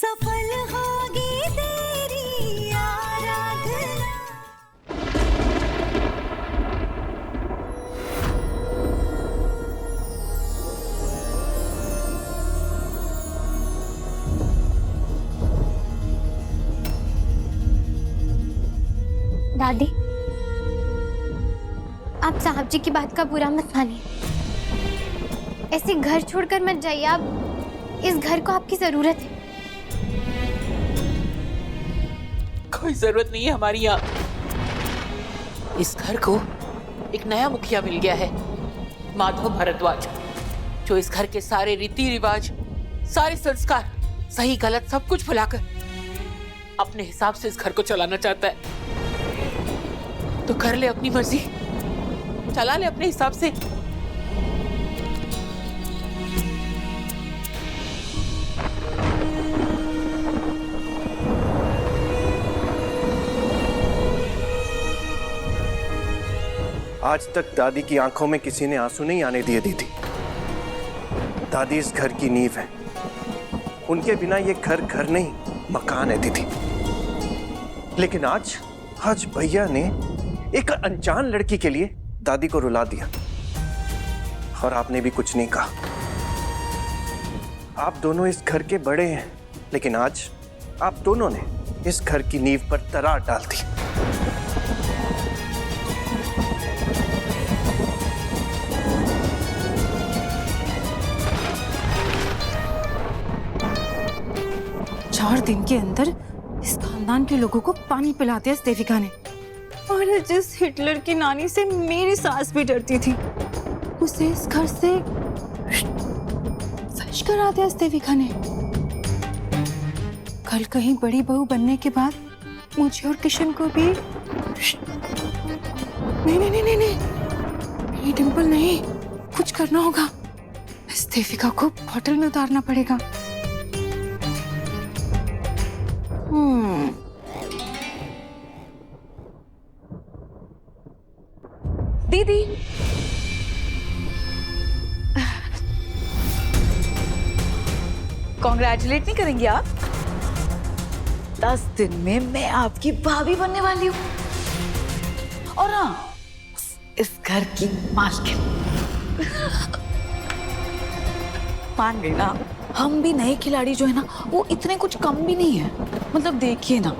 सफल होगी तेरी आराधना। दादी, आप साहब जी की बात का बुरा मत मानिए। ऐसे घर छोड़कर मत जाइए आप, इस घर को आपकी जरूरत है। कोई जरूरत नहीं है हमारी यहाँ। इस घर को एक नया मुखिया मिल गया है, माधव भारद्वाज, जो इस घर के सारे रीति रिवाज, सारे संस्कार, सही गलत सब कुछ भुलाकर अपने हिसाब से इस घर को चलाना चाहता है। तो कर ले अपनी मर्जी, चला ले अपने हिसाब से। आज तक दादी की आंखों में किसी ने आंसू नहीं आने दिए दीदी। दादी इस घर की नींव है, उनके बिना ये घर घर नहीं मकान है दीदी। लेकिन आज भैया ने एक अनजान लड़की के लिए दादी को रुला दिया, और आपने भी कुछ नहीं कहा। आप दोनों इस घर के बड़े हैं, लेकिन आज आप दोनों ने इस घर की नींव पर दरार डाल दी। चार दिन के अंदर इस खानदान के लोगों को पानी पिला दिया इस देविका ने। और जिस हिटलर की नानी से मेरी सास भी डरती थी, उसे इस घर से फैश करा दिया इस देविका ने। कल कहीं बड़ी बहू बनने के बाद मुझे और किशन को भी नहीं नहीं नहीं नहीं नहीं, ये डिंपल नहीं, कुछ करना होगा। इस देविका को बॉटल में उतारना पड़ेगा। दीदी, कॉन्ग्रेचुलेट नहीं करेंगी आप? 10 दिन में मैं आपकी भाभी बनने वाली हूँ, और हाँ, इस घर की मालकिन। मान गई ना? हम भी नए खिलाड़ी जो है ना, वो इतने कुछ कम भी नहीं है। मतलब देखिए ना,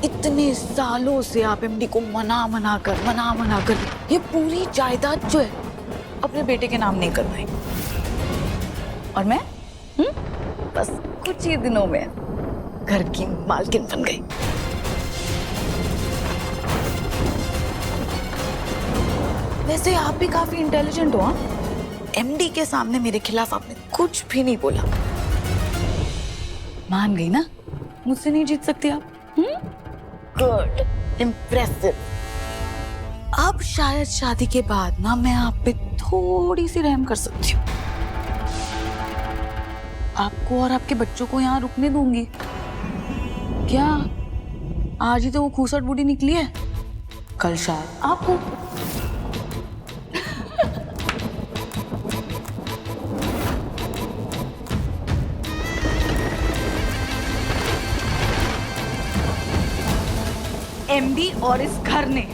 इतने सालों से आप एमडी को मना कर ये पूरी जायदाद जो है अपने बेटे के नाम नहीं कर पाए, और मैं बस कुछ ही दिनों में घर की मालकिन बन गई। वैसे आप भी काफी इंटेलिजेंट हो। हाँ, एमडी के सामने मेरे खिलाफ आपने कुछ भी नहीं बोला। मान गई ना, मुझसे नहीं जीत सकती आप। Good, impressive. अब शायद शादी के बाद ना मैं आप पे थोड़ी सी रहम कर सकती हूँ। आपको और आपके बच्चों को यहाँ रुकने दूंगी क्या? आज ही तो वो खूसट बूढ़ी निकली है, कल शायद आपको। एमडी और इस घर ने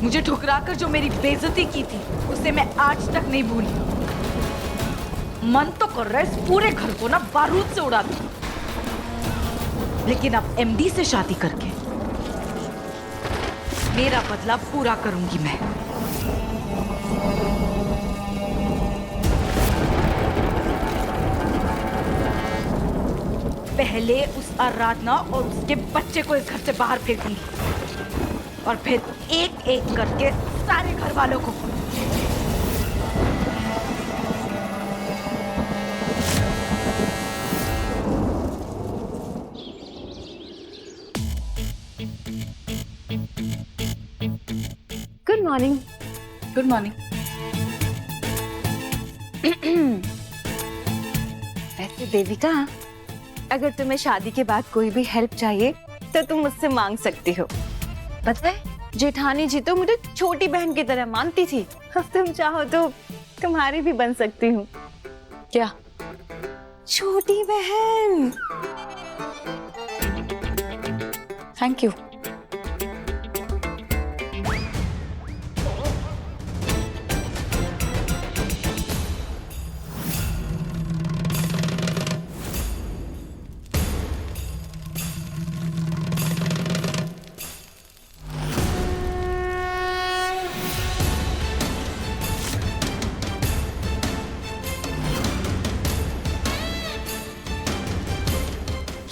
मुझे ठुकराकर जो मेरी बेइज्जती की थी, उसे मैं आज तक नहीं भूली। मन तो कर रहा है इस पूरे घर को ना बारूद से उड़ा दूं, लेकिन अब एमडी से शादी करके मेरा बदला पूरा करूंगी मैं। पहले उस आराधना और उसके बच्चे को इस घर से बाहर फेंकूंगी, और फिर एक एक करके सारे घर वालों को। Good morning. Good morning. वैसे देविका, अगर तुम्हें शादी के बाद कोई भी हेल्प चाहिए तो तुम मुझसे मांग सकती हो। पता है, जेठानी जी तो मुझे छोटी बहन की तरह मानती थी। अब तुम चाहो तो तुम्हारी भी बन सकती हूँ। क्या? छोटी बहन। Thank you.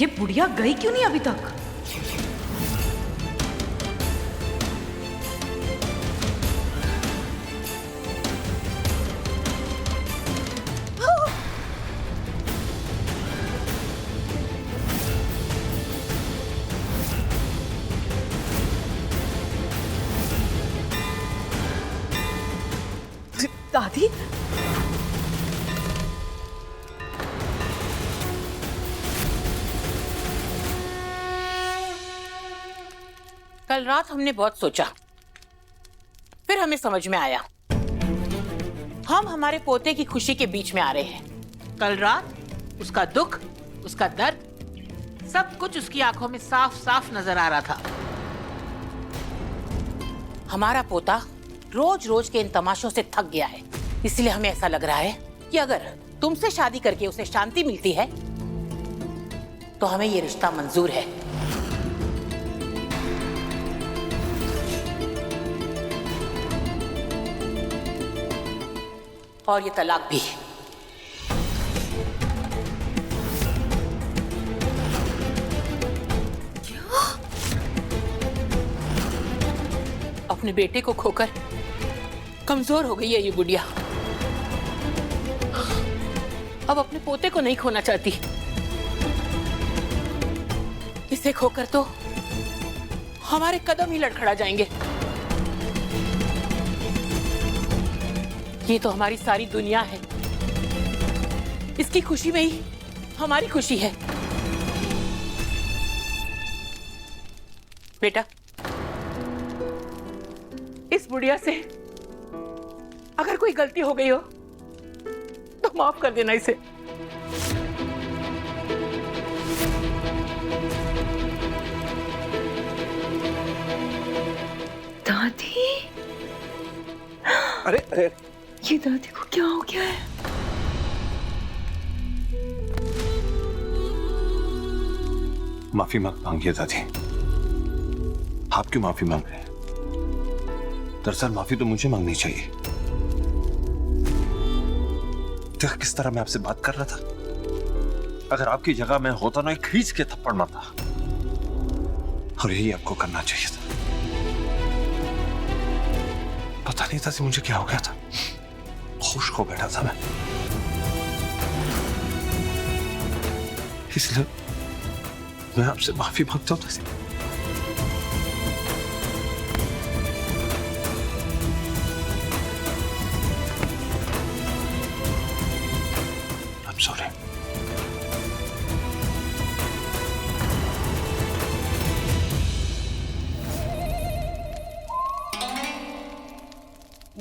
ये बुढ़िया गई क्यों नहीं अभी तक? दादी, कल रात हमने बहुत सोचा, फिर हमें समझ में आया हम हमारे पोते की खुशी के बीच में आ रहे हैं। कल रात उसका दुख, उसका दर्द, सब कुछ उसकी आंखों में साफ साफ नजर आ रहा था। हमारा पोता रोज रोज के इन तमाशों से थक गया है, इसलिए हमें ऐसा लग रहा है कि अगर तुमसे शादी करके उसे शांति मिलती है तो हमें ये रिश्ता मंजूर है। और ये तलाक भी। अपने बेटे को खोकर कमजोर हो गई है ये बुढ़िया। अब अपने पोते को नहीं खोना चाहती। इसे खोकर तो हमारे कदम ही लड़खड़ा जाएंगे। ये तो हमारी सारी दुनिया है, इसकी खुशी में ही हमारी खुशी है। बेटा, इस बुढ़िया से अगर कोई गलती हो गई हो तो माफ कर देना इसे। दादी, अरे अरे ये दादी को क्या हो गया है? माफी मत मांगिए दादी। आप क्यों माफी मांग रहे हैं? दरअसल माफी तो मुझे मांगनी चाहिए। देख किस तरह मैं आपसे बात कर रहा था। अगर आपकी जगह मैं होता ना, एक खींच के थप्पड़ मारता, और यही आपको करना चाहिए था। पता नहीं था कि मुझे क्या हो गया था, होश खो बैठा था मैं, इसलिए मैं आपसे माफी मांगता हूं। I'm sorry.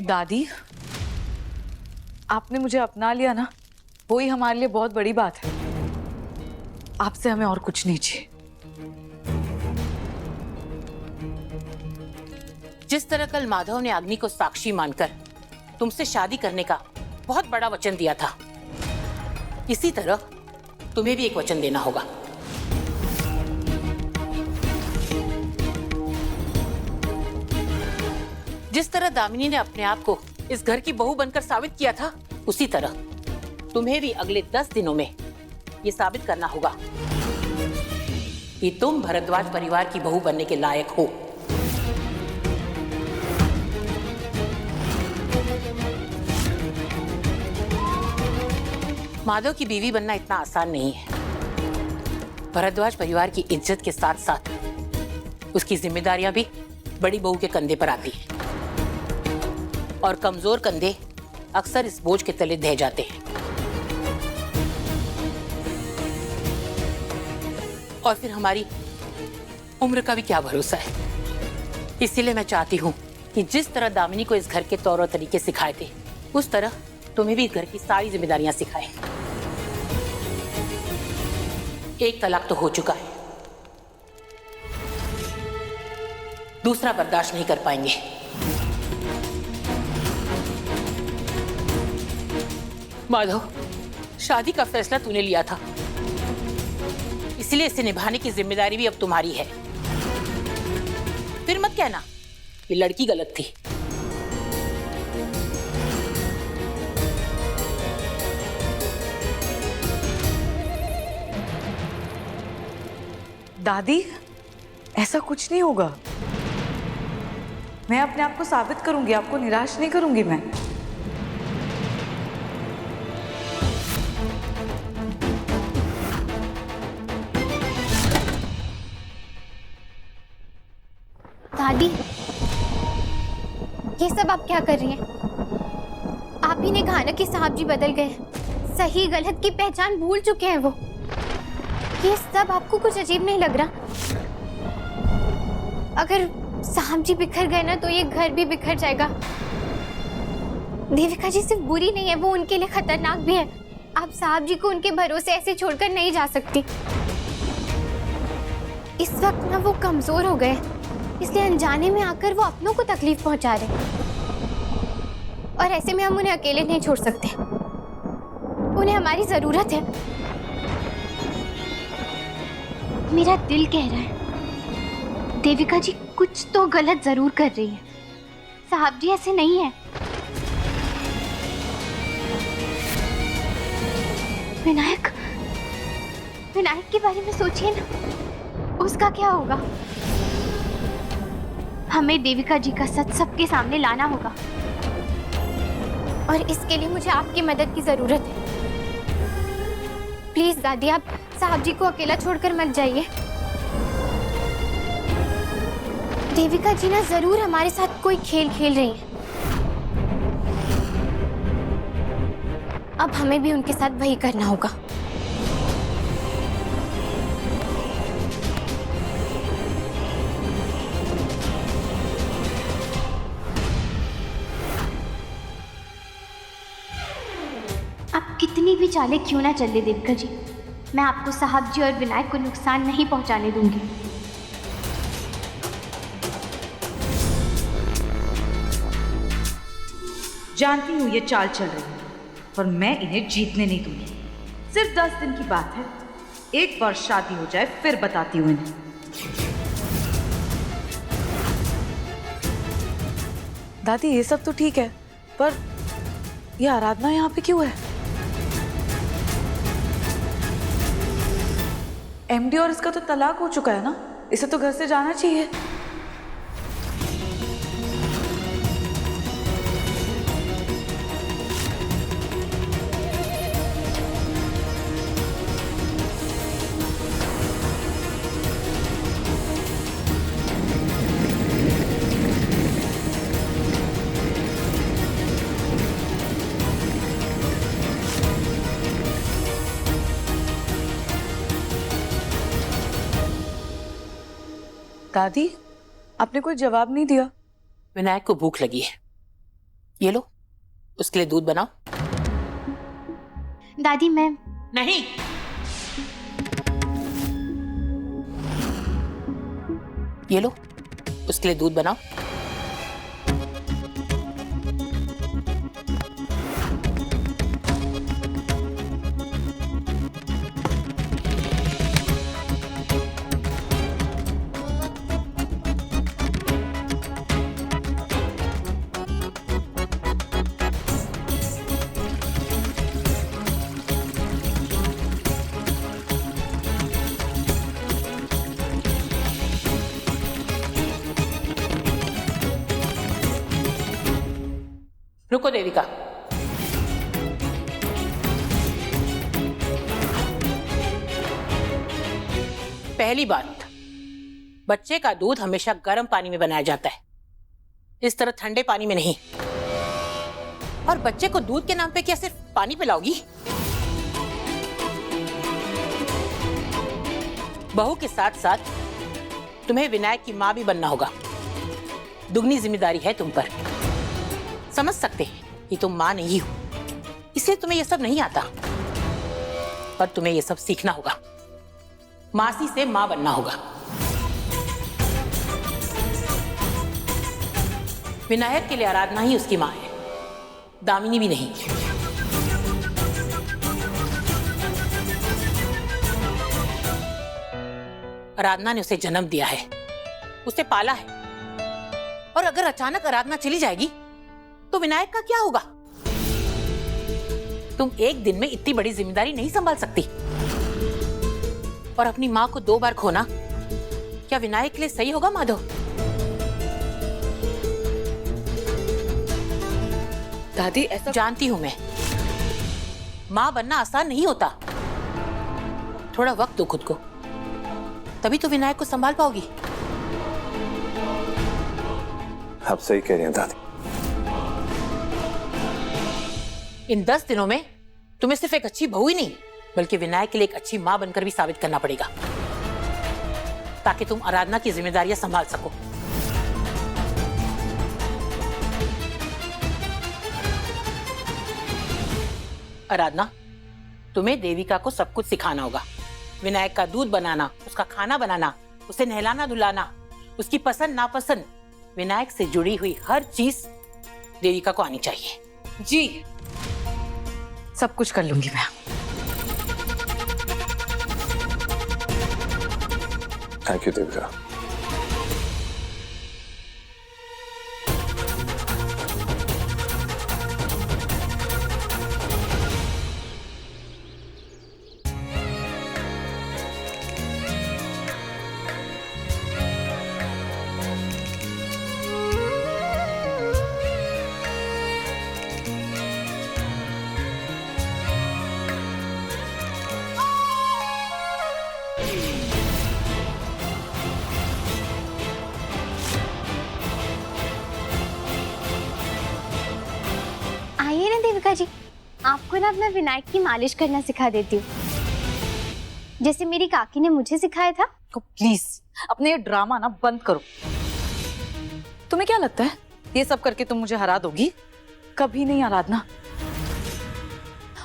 दादी, आपने मुझे अपना लिया ना, वो ही हमारे लिए बहुत बड़ी बात है। आपसे हमें और कुछ नहीं चाहिए। जिस तरह कल माधव ने अग्नि को साक्षी मानकर तुमसे शादी करने का बहुत बड़ा वचन दिया था, इसी तरह तुम्हें भी एक वचन देना होगा। जिस तरह दामिनी ने अपने आप को इस घर की बहू बनकर साबित किया था, उसी तरह तुम्हें भी अगले 10 दिनों में ये साबित करना होगा कि तुम भरद्वाज परिवार की बहू बनने के लायक हो। माधव की बीवी बनना इतना आसान नहीं है। भरद्वाज परिवार की इज्जत के साथ साथ उसकी जिम्मेदारियां भी बड़ी बहू के कंधे पर आती हैं, और कमजोर कंधे अक्सर इस बोझ के तले ढह जाते हैं। और फिर हमारी उम्र का भी क्या भरोसा है। इसीलिए मैं चाहती हूँ कि जिस तरह दामिनी को इस घर के तौर और तरीके सिखाए थे, उस तरह तुम्हें भी इस घर की सारी जिम्मेदारियां सिखाए। एक तलाक तो हो चुका है, दूसरा बर्दाश्त नहीं कर पाएंगे। माधव, शादी का फैसला तूने लिया था, इसलिए इसे निभाने की जिम्मेदारी भी अब तुम्हारी है। फिर मत कहना कि लड़की गलत थी। दादी, ऐसा कुछ नहीं होगा। मैं अपने आप को साबित करूंगी, आपको निराश नहीं करूंगी मैं। दादी, ये सब आप क्या कर रही हैं? आप ही ने कहा ना कि साहब जी बदल गए, सही गलत की पहचान भूल चुके हैं वो। ये सब आपको कुछ अजीब नहीं लग रहा? अगर साहब जी बिखर गए ना तो ये घर भी बिखर जाएगा। देविका जी सिर्फ बुरी नहीं है, वो उनके लिए खतरनाक भी है। आप साहब जी को उनके भरोसे ऐसे छोड़कर नहीं जा सकती। इस वक्त ना वो कमजोर हो गए, इसलिए अनजाने में आकर वो अपनों को तकलीफ पहुंचा रहे, और ऐसे में हम उन्हें अकेले नहीं छोड़ सकते। उन्हें हमारी जरूरत है। मेरा दिल कह रहा है देविका जी कुछ तो गलत जरूर कर रही है। साहब जी ऐसे नहीं है। विनायक, विनायक के बारे में सोचिए ना, उसका क्या होगा? हमें देविका जी का सच सबके सामने लाना होगा, और इसके लिए मुझे आपकी मदद की जरूरत है। प्लीज दादी, आप साहब जी को अकेला छोड़कर मत जाइए। देविका जी ना जरूर हमारे साथ कोई खेल खेल रही हैं। अब हमें भी उनके साथ वही करना होगा। आप कितनी भी चालें क्यों ना चले देविका जी, मैं आपको साहब जी और विनायक को नुकसान नहीं पहुंचाने दूंगी। जानती हूँ ये चाल चल रही है, पर मैं इन्हें जीतने नहीं दूंगी। सिर्फ 10 दिन की बात है, एक बार शादी हो जाए फिर बताती हूँ इन्हें। दादी, ये सब तो ठीक है, पर ये आराधना यहाँ पे क्यों है? एमडी और इसका तो तलाक हो चुका है ना, इसे तो घर से जाना चाहिए। दादी, आपने कोई जवाब नहीं दिया। विनायक को भूख लगी है, ये लो, उसके लिए दूध बनाओ। दादी, मैं नहीं, ये लो, उसके लिए दूध बनाओ। रुको देविका, पहली बात, बच्चे का दूध हमेशा गर्म पानी में बनाया जाता है, इस तरह ठंडे पानी में नहीं। और बच्चे को दूध के नाम पे क्या सिर्फ पानी पिलाओगी? बहू के साथ साथ तुम्हें विनायक की मां भी बनना होगा। दुगनी जिम्मेदारी है तुम पर। समझ सकते हैं कि तुम मां नहीं हो, इसलिए तुम्हें यह सब नहीं आता, पर तुम्हें यह सब सीखना होगा। मासी से मां बनना होगा। विनायक के लिए आराधना ही उसकी माँ है, दामिनी भी नहीं। आराधना ने उसे जन्म दिया है, उसे पाला है, और अगर अचानक आराधना चली जाएगी तो विनायक का क्या होगा? तुम एक दिन में इतनी बड़ी जिम्मेदारी नहीं संभाल सकती। और अपनी माँ को 2 बार खोना क्या विनायक के लिए सही होगा माधव? दादी ऐसा जानती हूं मैं, माँ बनना आसान नहीं होता। थोड़ा वक्त दो खुद को, तभी तो विनायक को संभाल पाओगी। आप सही कह रही हैं दादी। इन 10 दिनों में तुम्हें सिर्फ एक अच्छी बहू ही नहीं, बल्कि विनायक के लिए एक अच्छी मां बनकर भी साबित करना पड़ेगा, ताकि तुम आराधना की जिम्मेदारियां संभाल सको। आराधना, तुम्हें देविका को सब कुछ सिखाना होगा। विनायक का दूध बनाना, उसका खाना बनाना, उसे नहलाना धुलाना, उसकी पसंद नापसंद, विनायक से जुड़ी हुई हर चीज देविका को आनी चाहिए। जी, सब कुछ कर लूंगी मैं। Thank you Devika. आइए ना देविका जी, आपको ना मैं विनायक की मालिश करना सिखा देती हूँ, जैसे मेरी काकी ने मुझे सिखाया था। तो प्लीज अपने ये ड्रामा ना बंद करो। तुम्हें क्या लगता है ये सब करके तुम मुझे हरा दोगी? कभी नहीं आराधना।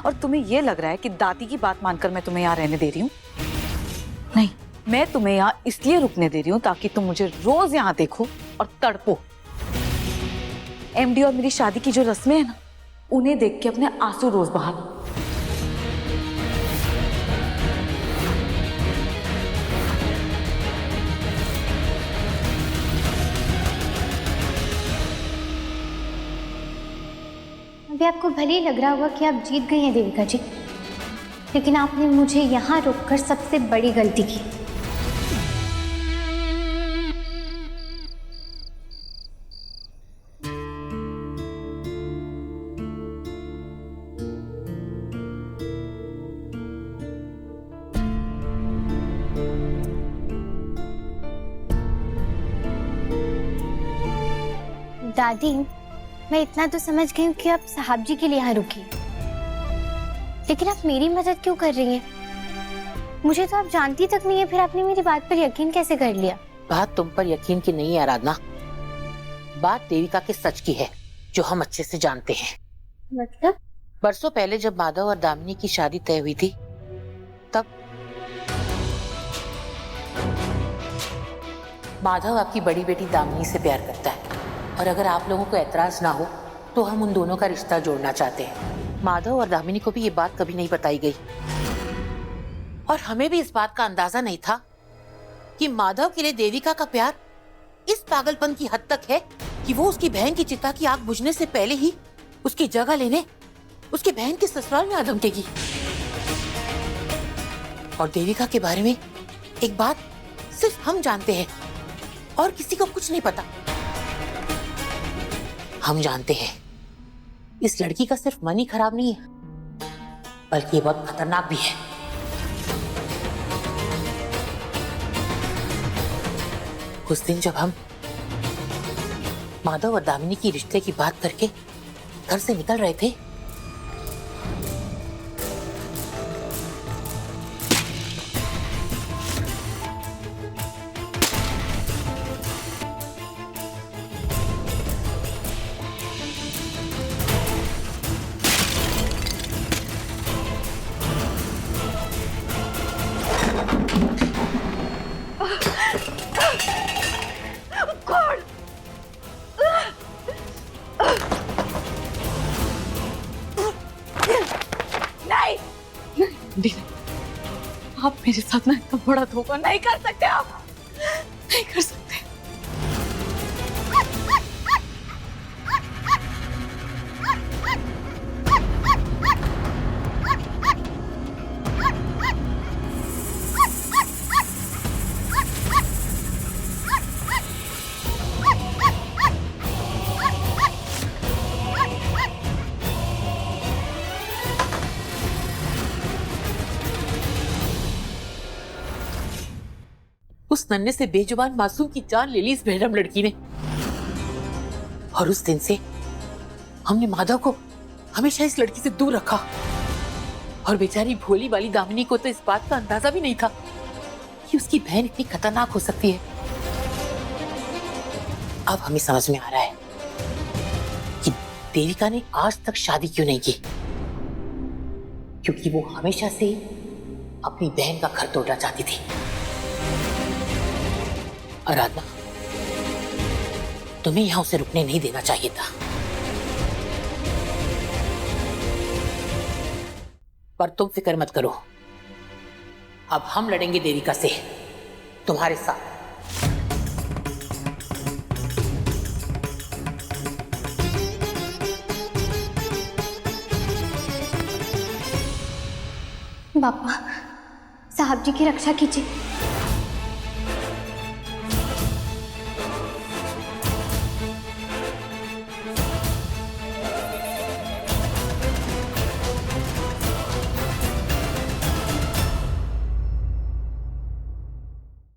और तुम्हें ये लग रहा है कि दादी की बात मानकर मैं तुम्हें यहाँ रहने दे रही हूँ? नहीं, मैं तुम्हें यहाँ इसलिए रुकने दे रही हूँ ताकि तुम मुझे रोज यहाँ देखो और तड़पो। एमडी और मेरी शादी की जो रस्में हैं ना, उन्हें देख के अपने आंसू रोज बहा। अभी आपको भले ही लग रहा होगा कि आप जीत गई हैं देविका जी, लेकिन आपने मुझे यहाँ रोककर सबसे बड़ी गलती की। दादी, मैं इतना तो समझ गई हूँ कि आप साहब जी के लिए यहाँ रुकी, लेकिन आप मेरी मदद क्यों कर रही हैं? मुझे तो आप जानती तक नहीं है, फिर आपने मेरी बात पर यकीन कैसे कर लिया? बात तुम पर यकीन की नहीं है आराधना, बात देविका के सच की है, जो हम अच्छे से जानते हैं। मतलब? बरसों पहले जब माधव और दामिनी की शादी तय हुई थी, तब माधव आपकी बड़ी बेटी दामिनी से प्यार करता है, और अगर आप लोगों को एतराज ना हो तो हम उन दोनों का रिश्ता जोड़ना चाहते हैं। माधव और दामिनी को भी ये बात कभी नहीं बताई गई, और हमें भी इस बात का अंदाजा नहीं था कि माधव के लिए देविका का प्यार इस पागलपन की हद तक है कि वो उसकी बहन की चिता की आग बुझने से पहले ही उसकी जगह लेने उसकी बहन के ससुराल में आ धमकेगी। और देविका के बारे में एक बात सिर्फ हम जानते हैं और किसी को कुछ नहीं पता। हम जानते हैं इस लड़की का सिर्फ मन ही खराब नहीं है, बल्कि ये बहुत खतरनाक भी है। उस दिन जब हम माधव और दामिनी की रिश्ते की बात करके घर से निकल रहे थे, बड़ा धोखा नहीं कर सकते आप, नहीं कर सकते। उस नन्हे से बेजुबान मासूम की जान ले ली इस बेरहम लड़की ने। और उस दिन से हमने माधव को हमेशा इस लड़की से दूर रखा। और बेचारी भोली वाली दामिनी को तो इस बात का अंदाजा भी नहीं था कि उसकी बहन इतनी खतरनाक हो सकती है। अब हमें समझ में आ रहा है कि देविका ने आज तक शादी क्यों नहीं की, क्योंकि वो हमेशा से अपनी बहन का घर तोड़ना चाहती थी। आराधना, तुम्हें यहां उसे रुकने नहीं देना चाहिए था, पर तुम फिक्र मत करो, अब हम लड़ेंगे देविका से तुम्हारे साथ। बापा, साहब जी की रक्षा कीजिए।